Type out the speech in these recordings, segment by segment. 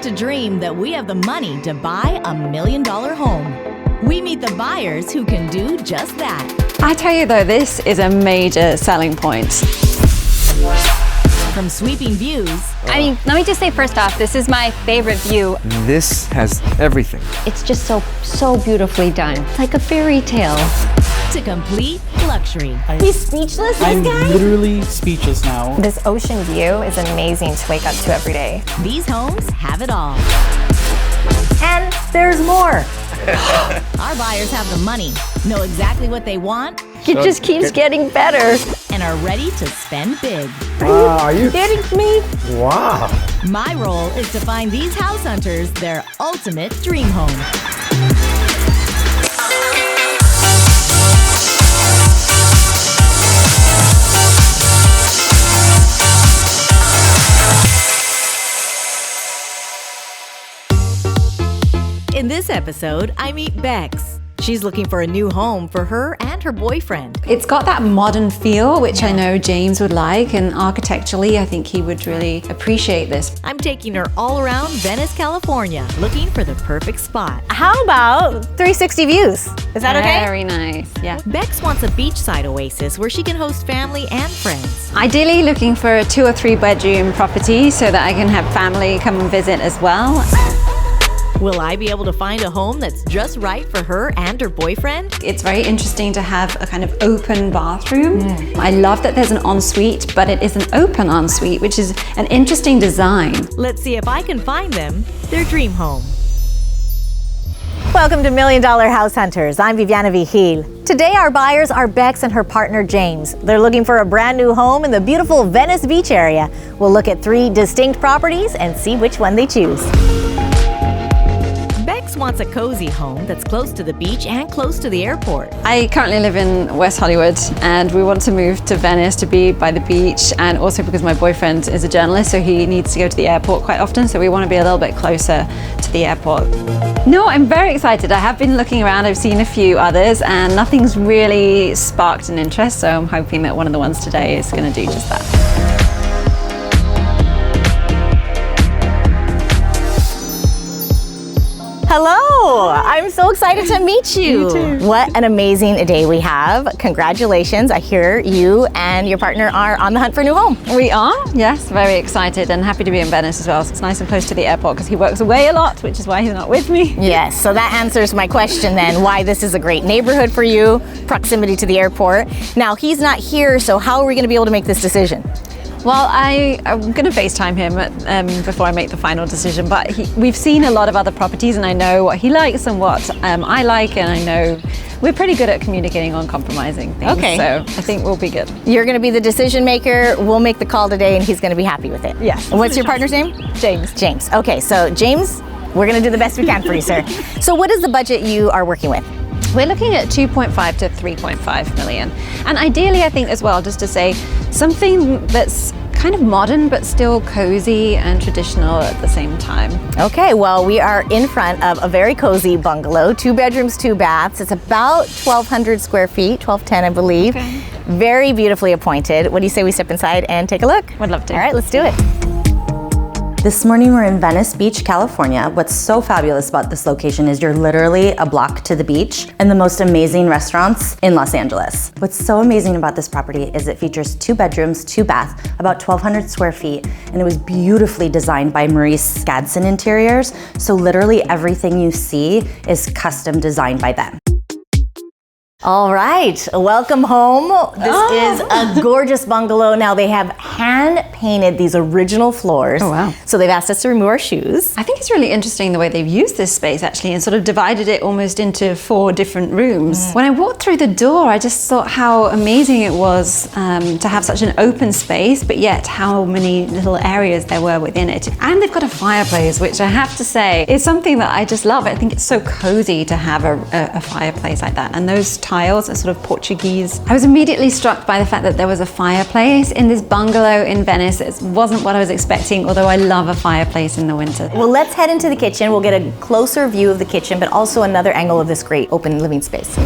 to dream that we have the money to buy $1 million home. We meet the buyers who can do just that. I tell you though, this is a major selling point. From sweeping views. I mean, let me just say first off, this is my favorite view. This has everything. It's just so beautifully done. It's like a fairy tale. To complete luxury. He's speechless, I'm this guy? literally speechless now. This ocean view is amazing to wake up to every day. These homes have it all. And there's more. Our buyers have the money, know exactly what they want, It just keeps getting better. and are ready to spend big. Are you kidding me? Wow. My role is to find these house hunters their ultimate dream home. In this episode, I meet Becs. She's looking for a new home for her and her boyfriend. It's got that modern feel, which I know James would like, and architecturally, I think he would really appreciate this. I'm taking her all around Venice, California, looking for the perfect spot. How about 360 views? Is that okay? Very nice, yeah. Becs wants a beachside oasis where she can host family and friends. Ideally looking for a 2 or 3 bedroom property so that I can have family come and visit as well. Will I be able to find a home that's just right for her and her boyfriend? It's very interesting to have a kind of open bathroom. I love that there's an ensuite, but it is an open ensuite, which is an interesting design. Let's see if I can find them their dream home. Welcome to $1 Million House Hunters. I'm Viviana Vigil. Today our buyers are Becs and her partner James. They're looking for a brand new home in the beautiful Venice Beach area. We'll look at 3 distinct properties and see which one they choose. Becs wants a cozy home that's close to the beach and close to the airport. I currently live in West Hollywood and we want to move to Venice to be by the beach, and also because my boyfriend is a journalist, so he needs to go to the airport quite often, so we want to be a little bit closer to the airport. No, I'm very excited. I have been looking around, I've seen a few others and nothing's really sparked an interest, so I'm hoping that one of the ones today is going to do just that. Hello! I'm so excited to meet you. You too. What an amazing day we have. Congratulations. I hear you and your partner are on the hunt for a new home. We are, yes, very excited and happy to be in Venice as well. So it's nice and close to the airport because he works away a lot, which is why he's not with me. Yes, so that answers my question then, why this is a great neighborhood for you, proximity to the airport. Now, he's not here, so how are we going to be able to make this decision? Well, I'm going to FaceTime him before I make the final decision, but we've seen a lot of other properties and I know what he likes and what I like, and I know we're pretty good at communicating on compromising things, Okay. So I think we'll be good. You're going to be the decision maker. We'll make the call today and he's going to be happy with it. Yes. What's your partner's name? James. James. Okay, so James, we're going to do the best we can for you, sir. So what is the budget you are working with? We're looking at 2.5 to 3.5 million. And ideally, I think as well, just to say, something that's kind of modern but still cozy and traditional at the same time. Okay, well, we are in front of a very cozy bungalow, 2 bedrooms, 2 baths. It's about 1,200 square feet, 1,210, I believe. Okay. Very beautifully appointed. What do you say we step inside and take a look? Would love to. All right, let's do it. This morning we're in Venice Beach, California. What's so fabulous about this location is you're literally a block to the beach and the most amazing restaurants in Los Angeles. What's so amazing about this property is it features 2 bedrooms, 2 baths, about 1,200 square feet, and it was beautifully designed by Maurice Skadson Interiors. So literally everything you see is custom designed by them. All right, welcome home. This is a gorgeous bungalow. Now they have hand painted these original floors. Oh, wow. So they've asked us to remove our shoes. I think it's really interesting the way they've used this space actually and sort of divided it almost into 4 different rooms. When I walked through the door, I just thought how amazing it was to have such an open space, but yet how many little areas there were within it. And they've got a fireplace, which I have to say is something that I just love. I think it's so cozy to have a fireplace like that. And those tiles are sort of Portuguese. I was immediately struck by the fact that there was a fireplace in this bungalow in Venice. It wasn't what I was expecting, although I love a fireplace in the winter. Well, let's head into the kitchen. We'll get a closer view of the kitchen, but also another angle of this great open living space.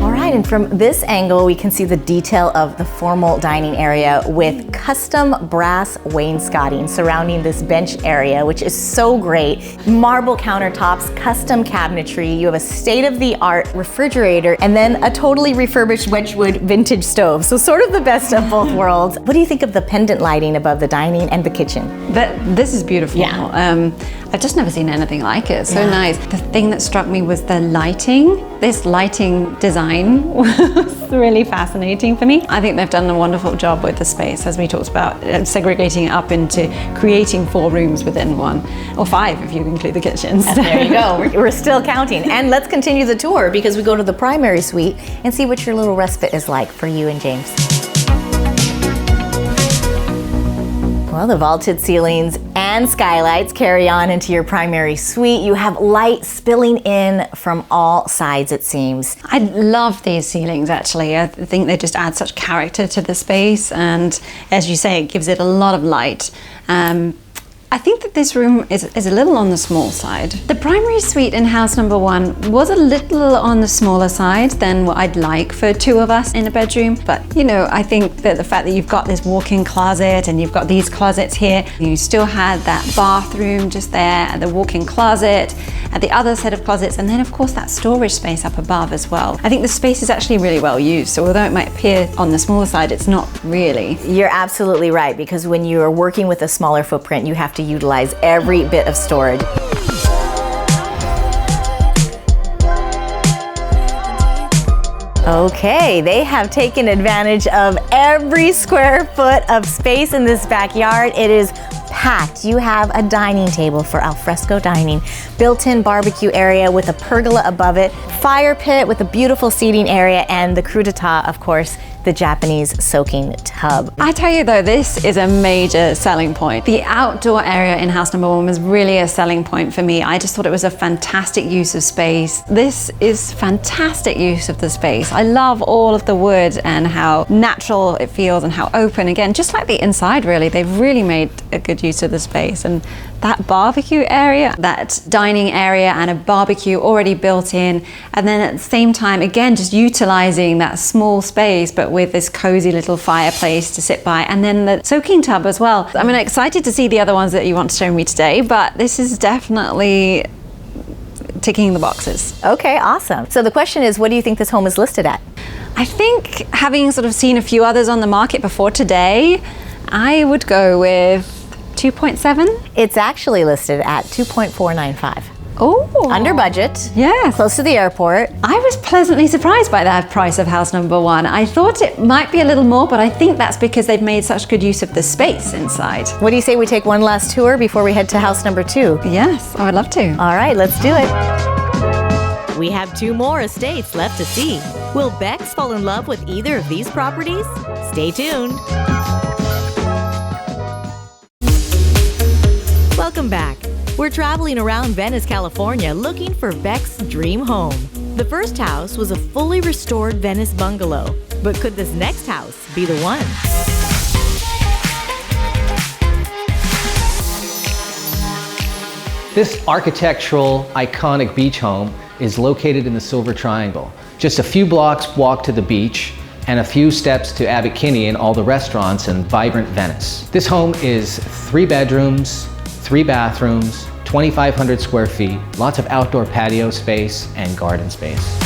All right, right, and from this angle, we can see the detail of the formal dining area with custom brass wainscoting surrounding this bench area, which is so great. Marble countertops, custom cabinetry, you have a state-of-the-art refrigerator, and then a totally refurbished Wedgewood vintage stove. So sort of the best of both worlds. What do you think of the pendant lighting above the dining and the kitchen? This is beautiful. Yeah. I've just never seen anything like it. So nice. The thing that struck me was the lighting. This lighting design was really fascinating for me. I think they've done a wonderful job with the space, as we talked about, segregating it up into creating 4 rooms within one, or 5 if you include the kitchens. There you go. We're still counting. And let's continue the tour because we go to the primary suite and see what your little respite is like for you and James. Well, the vaulted ceilings and skylights carry on into your primary suite. You have light spilling in from all sides, it seems. I love these ceilings, actually. I think they just add such character to the space, and as you say, it gives it a lot of light. I think that this room is a little on the small side. The primary suite in house number 1 was a little on the smaller side than what I'd like for 2 of us in a bedroom. But you know, I think that the fact that you've got this walk-in closet and you've got these closets here, you still had that bathroom just there and the walk-in closet and the other set of closets, and then of course that storage space up above as well. I think the space is actually really well used. So although it might appear on the smaller side, it's not really. You're absolutely right, because when you are working with a smaller footprint, you have to utilize every bit of storage. Okay, they have taken advantage of every square foot of space in this backyard. It is packed. You have a dining table for alfresco dining, built-in barbecue area with a pergola above it, fire pit with a beautiful seating area, and the crudité, of course, the Japanese soaking tub. I tell you though, this is a major selling point. The outdoor area in house number 1 was really a selling point for me. I just thought it was a fantastic use of space. This is fantastic use of the space. I love all of the wood and how natural it feels and how open. Again, just like the inside really, they've really made a good use of the space. And that barbecue area, that dining area and a barbecue already built in, and then at the same time, again, just utilizing that small space, but with this cozy little fireplace to sit by, and then the soaking tub as well. I'm excited to see the other ones that you want to show me today, but this is definitely ticking the boxes. Okay, awesome. So the question is, what do you think this home is listed at? I think, having sort of seen a few others on the market before today, I would go with 2.7. It's actually listed at 2.495. Oh, under budget. Yes. Close to the airport. I was pleasantly surprised by that price of house number 1. I thought it might be a little more, but I think that's because they've made such good use of the space inside. What do you say we take one last tour before we head to house number 2? Yes, I would love to. All right, let's do it. We have 2 more estates left to see. Will Becs fall in love with either of these properties? Stay tuned. Welcome back. We're traveling around Venice, California, looking for Beck's dream home. The first house was a fully restored Venice bungalow, but could this next house be the one? This architectural, iconic beach home is located in the Silver Triangle. Just a few blocks walk to the beach and a few steps to Abbot Kinney and all the restaurants in vibrant Venice. This home is 3 bedrooms, 3 bathrooms, 2,500 square feet, lots of outdoor patio space and garden space.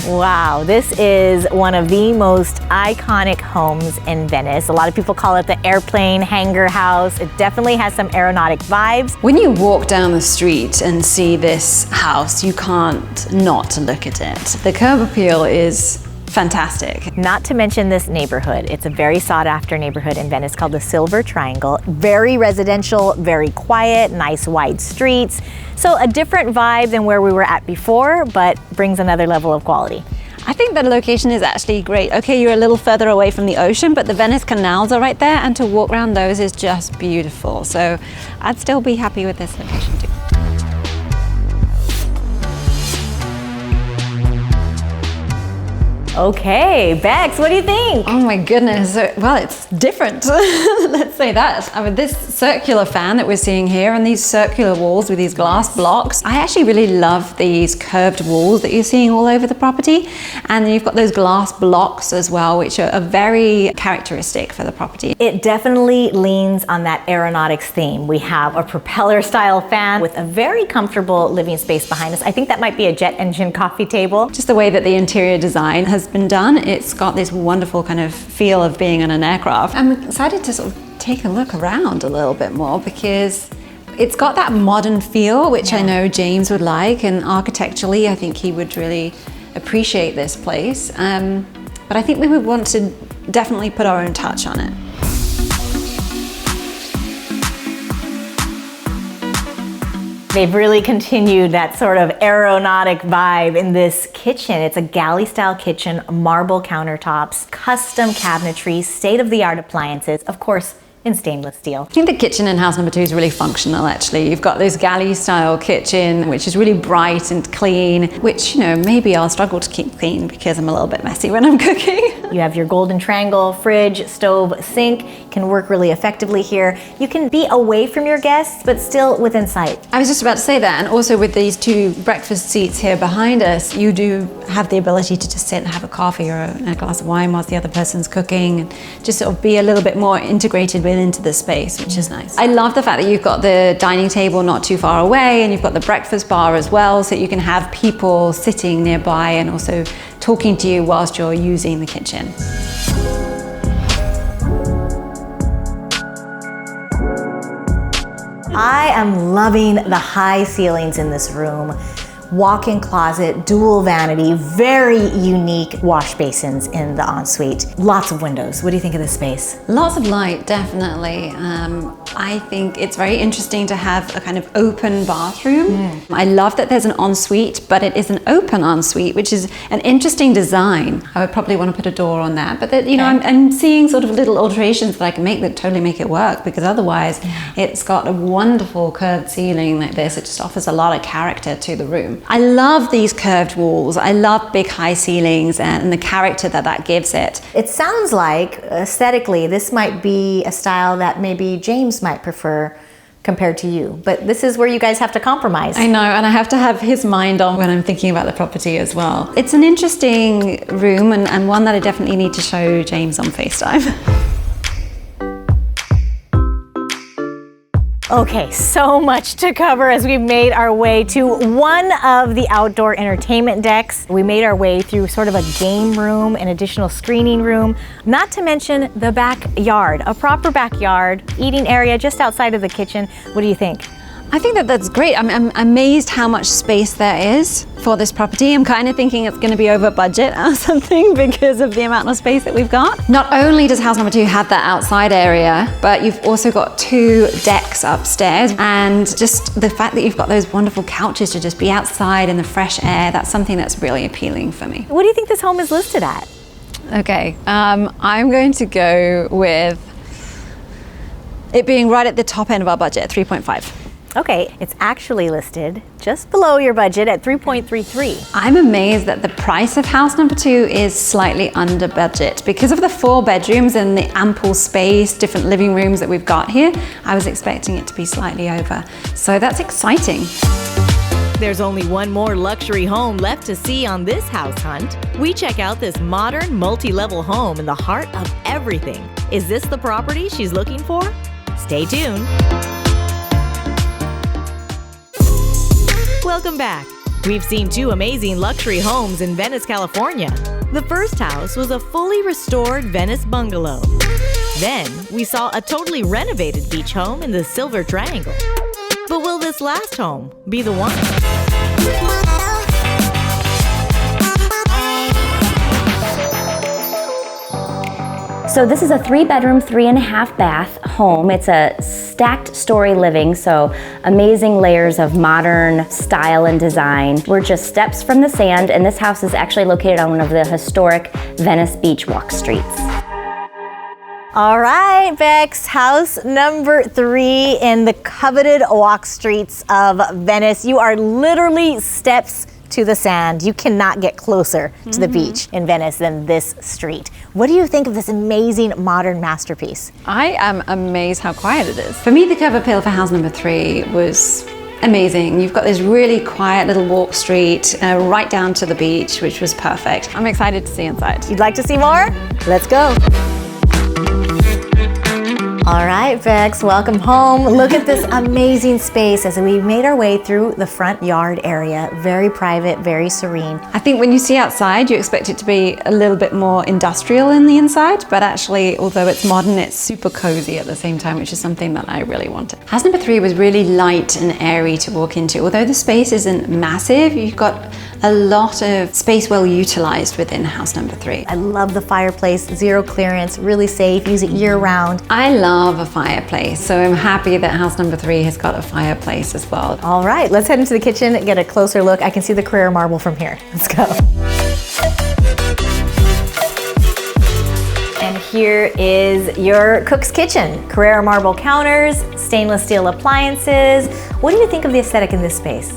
Wow, this is one of the most iconic homes in Venice. A lot of people call it the airplane hangar house. It definitely has some aeronautic vibes. When you walk down the street and see this house, you can't not look at it. The curb appeal is fantastic. Not to mention this neighborhood. It's a very sought after neighborhood in Venice called the Silver Triangle. Very residential, very quiet, nice wide streets. So a different vibe than where we were at before, but brings another level of quality. I think the location is actually great. Okay, you're a little further away from the ocean, but the Venice canals are right there, and to walk around those is just beautiful. So I'd still be happy with this location too. Okay, Becs, what do you think? Oh my goodness, well, it's different. Let's say that. I mean, this circular fan that we're seeing here and these circular walls with these glass blocks, I actually really love these curved walls that you're seeing all over the property. And then you've got those glass blocks as well, which are very characteristic for the property. It definitely leans on that aeronautics theme. We have a propeller style fan with a very comfortable living space behind us. I think that might be a jet engine coffee table. Just the way that the interior design has been done, it's got this wonderful kind of feel of being in an aircraft. I'm excited to sort of take a look around a little bit more because it's got that modern feel, which I know James would like, and architecturally I think he would really appreciate this place. But I think we would want to definitely put our own touch on it. They've really continued that sort of aeronautic vibe in this kitchen. It's a galley style kitchen, marble countertops, custom cabinetry, state-of-the-art appliances, of course, in stainless steel. I think the kitchen in house number 2 is really functional actually. You've got this galley style kitchen, which is really bright and clean, which, you know, maybe I'll struggle to keep clean because I'm a little bit messy when I'm cooking. You have your golden triangle, fridge, stove, sink, can work really effectively here. You can be away from your guests, but still within sight. I was just about to say that, and also with these 2 breakfast seats here behind us, you do have the ability to just sit and have a coffee or a glass of wine whilst the other person's cooking, and just sort of be a little bit more integrated into the space, which is nice. I love the fact that you've got the dining table not too far away, and you've got the breakfast bar as well, so you can have people sitting nearby and also talking to you whilst you're using the kitchen. I am loving the high ceilings in this room. Walk-in closet, dual vanity, very unique wash basins in the ensuite. Lots of windows. What do you think of this space? Lots of light, definitely. I think it's very interesting to have a kind of open bathroom. I love that there's an ensuite, but it is an open ensuite, which is an interesting design. I would probably want to put a door on that, but that, you know, I'm seeing sort of little alterations that I can make that totally make it work, because otherwise it's got a wonderful curved ceiling like this. It just offers a lot of character to the room. I love these curved walls. I love big high ceilings and the character that that gives it. It sounds like aesthetically this might be a style that maybe James might prefer compared to you, but this is where you guys have to compromise. I know, and I have to have his mind on when I'm thinking about the property as well. It's an interesting room and one that I definitely need to show James on FaceTime. Okay, so much to cover as we made our way to one of the outdoor entertainment decks. We made our way through sort of a game room, an additional screening room, not to mention the backyard, a proper backyard, eating area just outside of the kitchen. What do you think? I think that that's great. I'm amazed how much space there is for this property. I'm kind of thinking it's going to be over budget or something because of the amount of space that we've got. Not only does house number 2 have that outside area, but you've also got 2 decks upstairs, and just the fact that you've got those wonderful couches to just be outside in the fresh air, that's something that's really appealing for me. What do you think this home is listed at? Okay, I'm going to go with it being right at the top end of our budget, 3.5. Okay, it's actually listed just below your budget at 3.33. I'm amazed that the price of house number 2 is slightly under budget. Because of the 4 bedrooms and the ample space, different living rooms that we've got here, I was expecting it to be slightly over. So that's exciting. There's only one more luxury home left to see on this house hunt. We check out this modern multi-level home in the heart of everything. Is this the property she's looking for? Stay tuned. Welcome back. We've seen 2 amazing luxury homes in Venice, California. The first house was a fully restored Venice bungalow. Then we saw a totally renovated beach home in the Silver Triangle. But will this last home be the one? So this is a 3-bedroom, 3.5 bath home. It's a stacked story living, so amazing layers of modern style and design. We're just steps from the sand, and this house is actually located on one of the historic Venice Beach walk streets. All right, Becs, house number 3 in the coveted walk streets of Venice. You are literally steps to the sand. You cannot get closer to the beach in Venice than this street. What do you think of this amazing modern masterpiece? I am amazed how quiet it is. For me, the curb appeal for house number 3 was amazing. You've got this really quiet little walk street right down to the beach, which was perfect. I'm excited to see inside. You'd like to see more? Let's go. All right, Becs, welcome home. Look at this amazing space as we made our way through the front yard area. Very private, very serene. I think when you see outside, you expect it to be a little bit more industrial in the inside, but actually, although it's modern, it's super cozy at the same time, which is something that I really wanted. House number 3 was really light and airy to walk into. Although the space isn't massive, you've got a lot of space well utilized within house number 3. I love the fireplace, zero clearance, really safe, use it year round. I love a fireplace, so I'm happy that house number 3 has got a fireplace as well. All right, let's head into the kitchen and get a closer look. I can see the Carrera marble from here. Let's go. And here is your cook's kitchen. Carrera marble counters, stainless steel appliances. What do you think of the aesthetic in this space?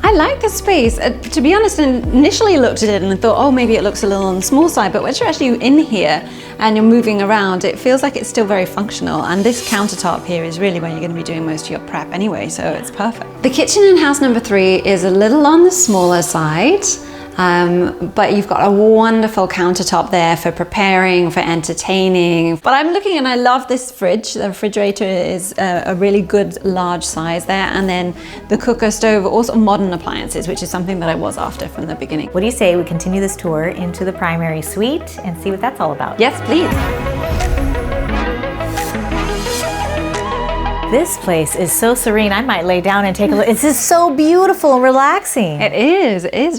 I like the space. To be honest, I initially looked at it and I thought, oh, maybe it looks a little on the small side, but once you're actually in here and you're moving around, it feels like it's still very functional. And this countertop here is really where you're going to be doing most of your prep anyway, so it's perfect. The kitchen in house number 3 is a little on the smaller side. But you've got a wonderful countertop there for preparing, for entertaining. But I'm looking and I love this fridge. The refrigerator is a really good large size there. And then the cooker stove, also modern appliances, which is something that I was after from the beginning. What do you say we continue this tour into the primary suite and see what that's all about? Yes, please. This place is so serene. I might lay down and take a look. It's just so beautiful and relaxing. It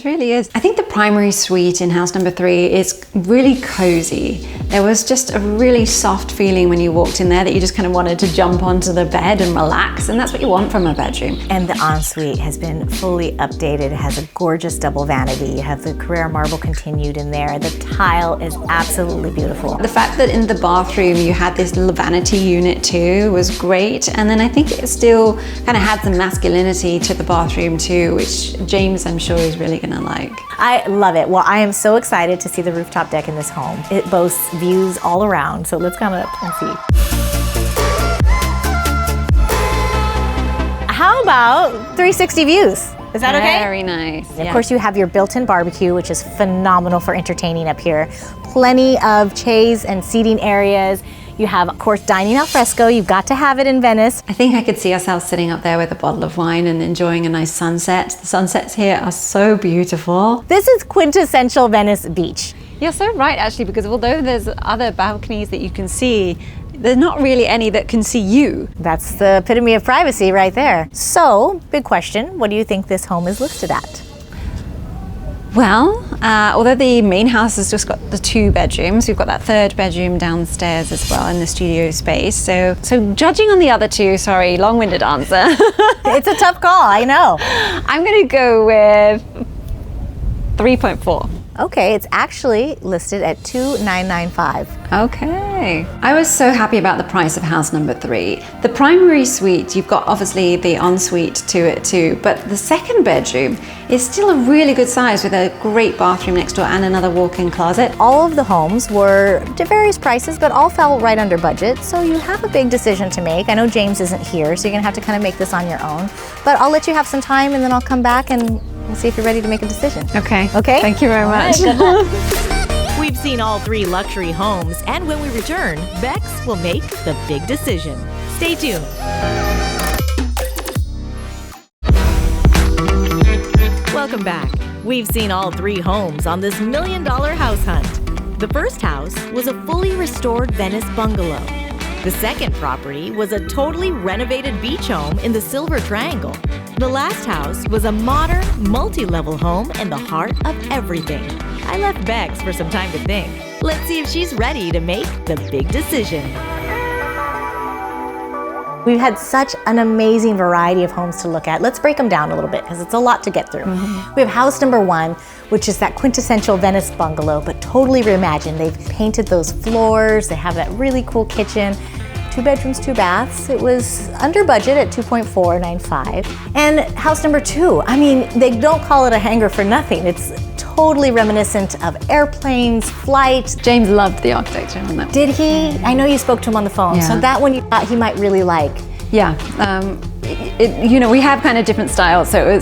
really is. I think the primary suite in house number 3 is really cozy. There was just a really soft feeling when you walked in there that you just kind of wanted to jump onto the bed and relax, and that's what you want from a bedroom. And the ensuite has been fully updated. It has a gorgeous double vanity. You have the Carrera marble continued in there. The tile is absolutely beautiful. The fact that in the bathroom you had this little vanity unit too was great. And then I think it still kind of had some masculinity to the bathroom too, which James, I'm sure, is really gonna like. I love it. Well, I am so excited to see the rooftop deck in this home. It boasts views all around, so let's come up and see. How about 360 views? Is that okay? Very nice. Of course, you have your built-in barbecue, which is phenomenal for entertaining up here. Plenty of chaise and seating areas. You have, of course, dining al fresco. You've got to have it in Venice. I think I could see ourselves sitting up there with a bottle of wine and enjoying a nice sunset. The sunsets here are so beautiful. This is quintessential Venice Beach. You're so right, actually, because although there's other balconies that you can see, there's not really any that can see you. That's the epitome of privacy right there. So, big question, what do you think this home is listed at? Well, although the main house has just got the 2 bedrooms, we've got that 3rd bedroom downstairs as well in the studio space. So judging on the other 2, sorry, long-winded answer. It's a tough call, I know. I'm gonna go with 3.4. Okay, it's actually listed at $2,995. Okay. I was so happy about the price of house number 3. The primary suite, you've got obviously the ensuite to it too, but the 2nd bedroom is still a really good size with a great bathroom next door and another walk-in closet. All of the homes were to various prices, but all fell right under budget, so you have a big decision to make. I know James isn't here, so you're gonna have to kind of make this on your own, but I'll let you have some time and then I'll come back and we'll see if you're ready to make a decision. Okay. Okay? Thank you very much. All right, good luck. We've seen all 3 luxury homes, and when we return, Becs will make the big decision. Stay tuned. Welcome back. We've seen all 3 homes on this $1 million house hunt. The first house was a fully restored Venice bungalow. The second property was a totally renovated beach home in the Silver Triangle. The last house was a modern, multi-level home in the heart of everything. I left Becs for some time to think. Let's see if she's ready to make the big decision. We've had such an amazing variety of homes to look at. Let's break them down a little bit because it's a lot to get through. We have house number 1, which is that quintessential Venice bungalow, but totally reimagined. They've painted those floors. They have that really cool kitchen. 2 bedrooms, 2 baths. It was under budget at $2.495. And house number 2, I mean, they don't call it a hangar for nothing. It's totally reminiscent of airplanes, flight. James loved the architecture on that. Did he? I know you spoke to him on the phone, so Yeah. that one you thought he might really like. Yeah, you know, we have kind of different styles, so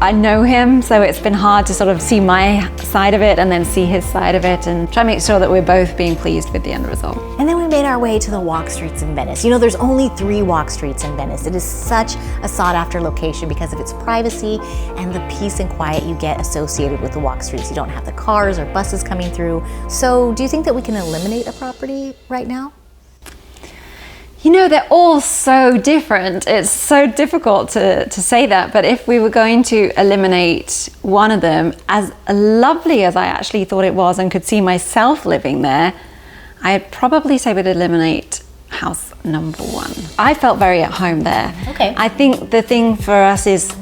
I know him, so it's been hard to sort of see my side of it and then see his side of it and try to make sure that we're both being pleased with the end result. And then we made our way to the walk streets in Venice. You know, there's only 3 walk streets in Venice. It is such a sought after location because of its privacy and the peace and quiet you get associated with the walk streets. You don't have the cars or buses coming through. So do you think that we can eliminate a property right now? You know, they're all so different. It's so difficult to say that, but if we were going to eliminate one of them, as lovely as I actually thought it was and could see myself living there, I'd probably say we'd eliminate house number 1. I felt very at home there. Okay. I think the thing for us is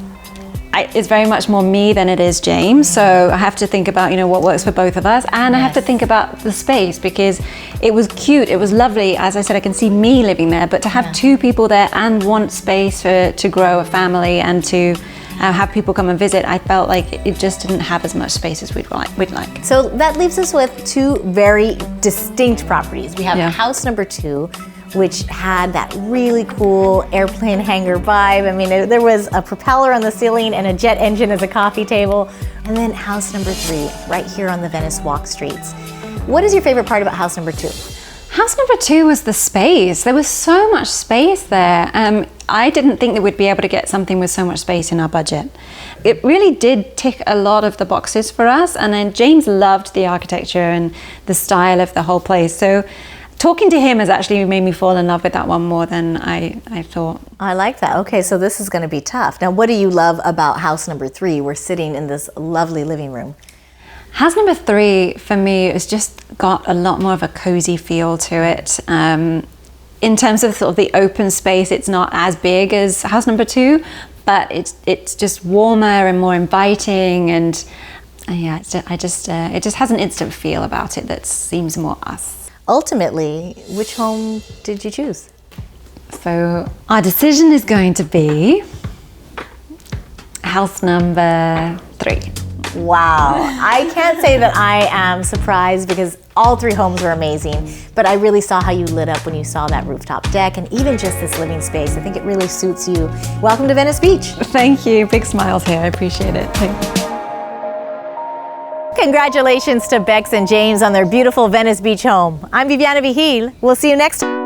it's very much more me than it is James. So I have to think about, you know, what works for both of us. And I have to think about the space because it was cute, it was lovely. As I said, I can see me living there, but to have 2 people there and want space to grow a family and to have people come and visit, I felt like it just didn't have as much space as we'd like. So that leaves us with 2 very distinct properties. We have house number 2, which had that really cool airplane hangar vibe. I mean, there was a propeller on the ceiling and a jet engine as a coffee table. And then house number 3, right here on the Venice walk streets. What is your favorite part about house number 2? House number 2 was the space. There was so much space there. I didn't think that we'd be able to get something with so much space in our budget. It really did tick a lot of the boxes for us. And then James loved the architecture and the style of the whole place. So talking to him has actually made me fall in love with that one more than I thought. I like that. Okay, so this is going to be tough. Now, what do you love about house number 3? We're sitting in this lovely living room. House number 3 for me has just got a lot more of a cozy feel to it. In terms of sort of the open space, it's not as big as house number 2, but it's just warmer and more inviting, and it just has an instant feel about it that seems more us. Ultimately, which home did you choose? So our decision is going to be house number 3. Wow, I can't say that I am surprised because all 3 homes were amazing, but I really saw how you lit up when you saw that rooftop deck and even just this living space. I think it really suits you. Welcome to Venice Beach. Thank you, big smiles here, I appreciate it. Congratulations to Becs and James on their beautiful Venice Beach home. I'm Viviana Vigil. We'll see you next time.